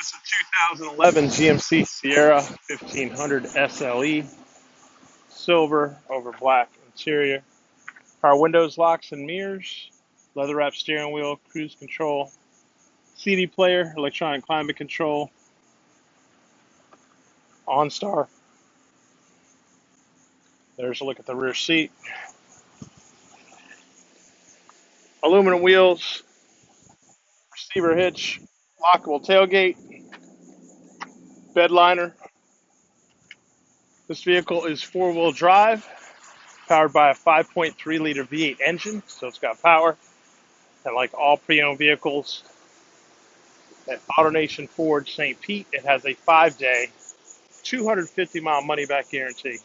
This is a 2011 GMC Sierra 1500 SLE, silver over black interior. Power windows, locks, and mirrors. Leather wrapped steering wheel, cruise control, CD player, electronic climate control, OnStar. There's a look at the rear seat. Aluminum wheels, receiver hitch, lockable tailgate, bed liner. This vehicle is four-wheel drive, powered by a 5.3 liter V8 engine, so it's got power. And like all pre-owned vehicles at AutoNation Ford St. Pete, it has a 5-day, 250-mile money-back guarantee.